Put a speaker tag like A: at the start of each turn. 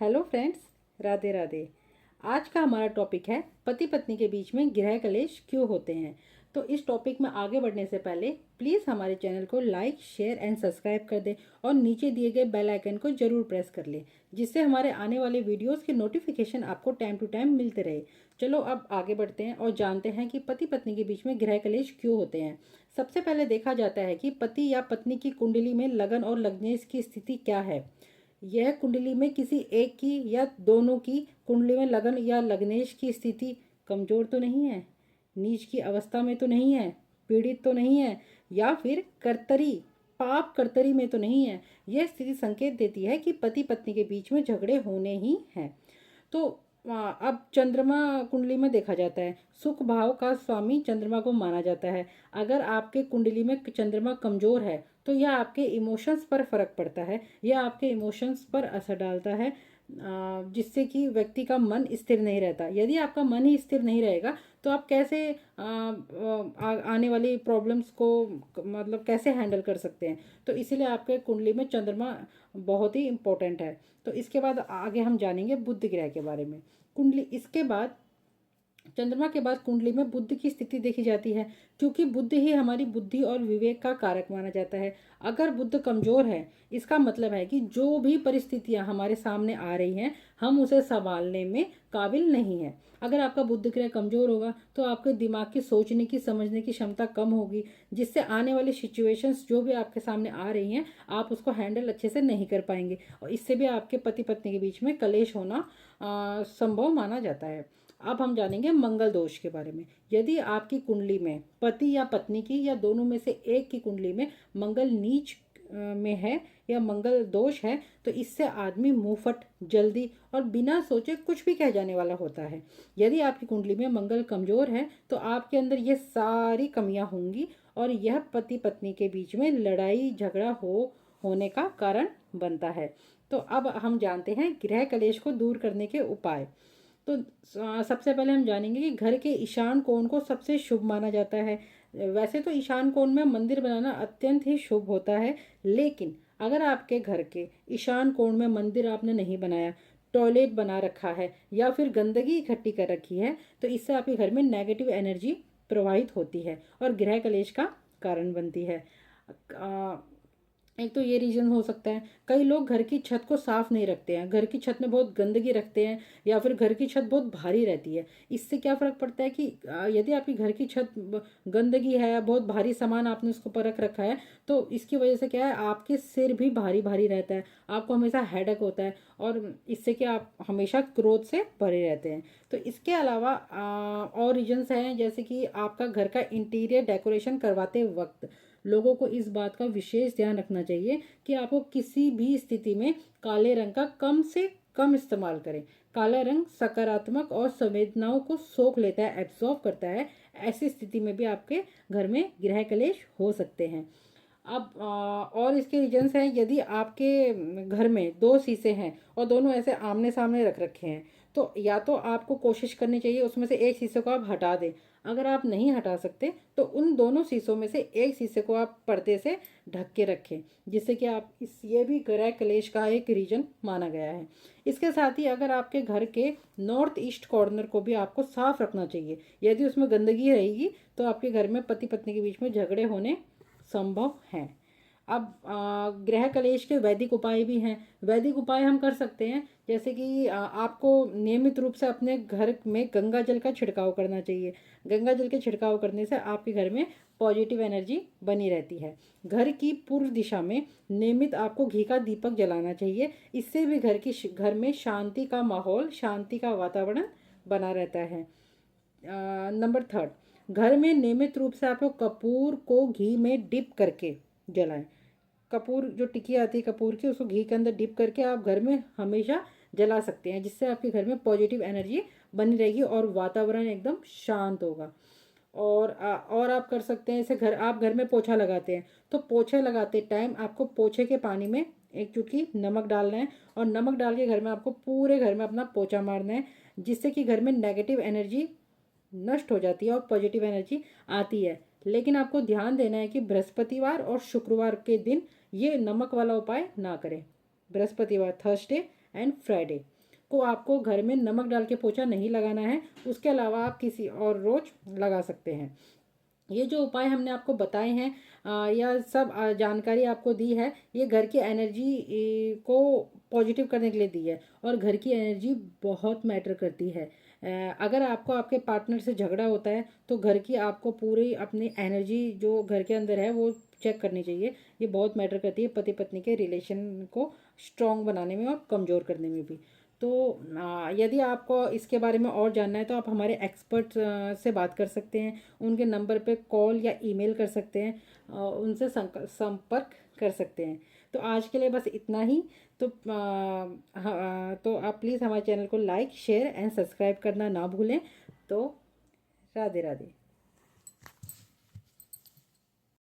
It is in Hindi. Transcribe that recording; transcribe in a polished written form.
A: Hello friends, Radhe Radhe. आज का हमारा टॉपिक है पति पत्नी के बीच में गृह कलेश क्यों होते हैं। तो इस टॉपिक में आगे बढ़ने से पहले प्लीज़ हमारे चैनल को लाइक शेयर एंड सब्सक्राइब कर दें और नीचे दिए गए बेल आइकन को जरूर प्रेस कर लें, जिससे हमारे आने वाले वीडियोस के नोटिफिकेशन आपको टाइम टू टाइम मिलते रहे। चलो अब आगे बढ़ते हैं और जानते हैं कि पति पत्नी के बीच में गृह कलेश क्यों होते हैं। सबसे पहले देखा जाता है कि पति या पत्नी की कुंडली में लगन और लग्नेश की स्थिति क्या है। यह कुंडली में किसी एक की या दोनों की कुंडली में लगन या लग्नेश की स्थिति कमजोर तो नहीं है, नीच की अवस्था में तो नहीं है, पीड़ित तो नहीं है, या फिर कर्तरी पाप कर्तरी में तो नहीं है। यह स्थिति संकेत देती है कि पति पत्नी के बीच में झगड़े होने ही हैं। तो अब चंद्रमा कुंडली में देखा जाता है, सुख भाव का स्वामी चंद्रमा को माना जाता है। अगर आपके कुंडली में चंद्रमा कमजोर है तो यह आपके इमोशंस पर फर्क पड़ता है, यह आपके इमोशंस पर असर डालता है, जिससे कि व्यक्ति का मन स्थिर नहीं रहता। यदि आपका मन ही स्थिर नहीं रहेगा तो आप कैसे आने वाली प्रॉब्लम्स को मतलब कैसे हैंडल कर सकते हैं। तो इसीलिए आपके कुंडली में चंद्रमा बहुत ही इम्पोर्टेंट है। तो इसके बाद आगे हम जानेंगे बुध ग्रह के बारे में। कुंडली इसके बाद चंद्रमा के बाद कुंडली में बुध की स्थिति देखी जाती है, क्योंकि बुध ही हमारी बुद्धि और विवेक का कारक माना जाता है। अगर बुध कमजोर है, इसका मतलब है कि जो भी परिस्थितियां हमारे सामने आ रही हैं हम उसे संभालने में काबिल नहीं है। अगर आपका बुध ग्रह कमजोर होगा तो आपके दिमाग की सोचने की समझने की क्षमता कम होगी, जिससे आने वाली सिचुएशंस जो भी आपके सामने आ रही हैं आप उसको हैंडल अच्छे से नहीं कर पाएंगे, और इससे भी आपके पति पत्नी के बीच में कलेश होना संभव माना जाता है। अब हम जानेंगे मंगल दोष के बारे में। यदि आपकी कुंडली में पति या पत्नी की या दोनों में से एक की कुंडली में मंगल नीच में है या मंगल दोष है तो इससे आदमी मुंहफट, जल्दी और बिना सोचे कुछ भी कह जाने वाला होता है। यदि आपकी कुंडली में मंगल कमजोर है तो आपके अंदर ये सारी कमियां होंगी और यह पति पत्नी के बीच में लड़ाई झगड़ा होने का कारण बनता है। तो अब हम जानते हैं गृह कलेश को दूर करने के उपाय। तो सबसे पहले हम जानेंगे कि घर के ईशान कोण को सबसे शुभ माना जाता है। वैसे तो ईशान कोण में मंदिर बनाना अत्यंत ही शुभ होता है, लेकिन अगर आपके घर के ईशान कोण में मंदिर आपने नहीं बनाया, टॉयलेट बना रखा है या फिर गंदगी इकट्ठी कर रखी है तो इससे आपके घर में नेगेटिव एनर्जी प्रवाहित होती है और गृह कलेश का कारण बनती है। एक तो ये रीजन हो सकता है, कई लोग घर की छत को साफ नहीं रखते हैं, घर की छत में बहुत गंदगी रखते हैं या फिर घर की छत बहुत भारी रहती है। इससे क्या फर्क पड़ता है कि यदि आपकी घर की छत गंदगी है, बहुत भारी सामान आपने उसको पर रख रखा है, तो इसकी वजह से क्या है आपके सिर भी भारी भारी रहता है, आपको हमेशा हेडेक होता है और इससे क्या आप हमेशा क्रोध से भरे रहते हैं। तो इसके अलावा और रीजन्स हैं, जैसे कि आपका घर का इंटीरियर डेकोरेशन करवाते वक्त लोगों को इस बात का विशेष ध्यान रखना चाहिए कि आपको किसी भी स्थिति में काले रंग का कम से कम इस्तेमाल करें। काला रंग सकारात्मक और संवेदनाओं को सोख लेता है, एब्जॉर्ब करता है। ऐसी स्थिति में भी आपके घर में गृह कलेश हो सकते हैं। अब और इसके रीजन्स हैं, यदि आपके घर में दो शीशे हैं और दोनों ऐसे आमने सामने रख रखे हैं तो या तो आपको कोशिश करनी चाहिए उसमें से एक शीशे को आप हटा दें। अगर आप नहीं हटा सकते तो उन दोनों शीशों में से एक शीशे को आप पर्दे से ढक के रखें, जिससे कि आप ये भी गृह कलेश का एक रीजन माना गया है। इसके साथ ही अगर आपके घर के नॉर्थ ईस्ट कॉर्नर को भी आपको साफ रखना चाहिए। यदि उसमें गंदगी रहेगी तो आपके घर में पति पत्नी के बीच में झगड़े होने संभव हैं। अब गृह कलेश के वैदिक उपाय भी हैं। वैदिक उपाय हम कर सकते हैं, जैसे कि आपको नियमित रूप से अपने घर में गंगा जल का छिड़काव करना चाहिए। गंगा जल के छिड़काव करने से आपके घर में पॉजिटिव एनर्जी बनी रहती है। घर की पूर्व दिशा में नियमित आपको घी का दीपक जलाना चाहिए। इससे भी घर में शांति का माहौल, शांति का वातावरण बना रहता है। नंबर थर्ड, घर में नियमित रूप से आपको कपूर को घी में डिप करके जलाएं। कपूर जो टिक्की आती है कपूर की, उसको घी के अंदर डिप करके आप घर में हमेशा जला सकते हैं, जिससे आपके घर में पॉजिटिव एनर्जी बनी रहेगी और वातावरण एकदम शांत होगा। और आप कर सकते हैं, जैसे आप घर में पोछा लगाते हैं तो पोछे लगाते टाइम आपको पोछे के पानी में एक चुटकी नमक डालना है और नमक डाल के घर में आपको पूरे घर में अपना पोछा मारना है, जिससे कि घर में नेगेटिव एनर्जी नष्ट हो जाती है और पॉजिटिव एनर्जी आती है। लेकिन आपको ध्यान देना है कि बृहस्पतिवार और शुक्रवार के दिन ये नमक वाला उपाय ना करें। बृहस्पतिवार थर्सडे एंड फ्राइडे को आपको घर में नमक डाल के पोछा नहीं लगाना है। उसके अलावा आप किसी और रोज लगा सकते हैं। ये जो उपाय हमने आपको बताए हैं या सब जानकारी आपको दी है, ये घर की एनर्जी को पॉजिटिव करने के लिए दी है। और घर की एनर्जी बहुत मैटर करती है। अगर आपको आपके पार्टनर से झगड़ा होता है तो घर की आपको पूरी अपनी एनर्जी जो घर के अंदर है वो चेक करनी चाहिए। ये बहुत मैटर करती है पति पत्नी के रिलेशन को स्ट्रॉन्ग बनाने में और कमज़ोर करने में भी। तो यदि आपको इसके बारे में और जानना है तो आप हमारे एक्सपर्ट से बात कर सकते हैं। उनके नंबर पे कॉल या ईमेल कर सकते हैं, उनसे संपर्क कर सकते हैं। तो आज के लिए बस इतना ही। तो तो आप प्लीज़ हमारे चैनल को लाइक शेयर एंड सब्सक्राइब करना ना भूलें। तो राधे राधे।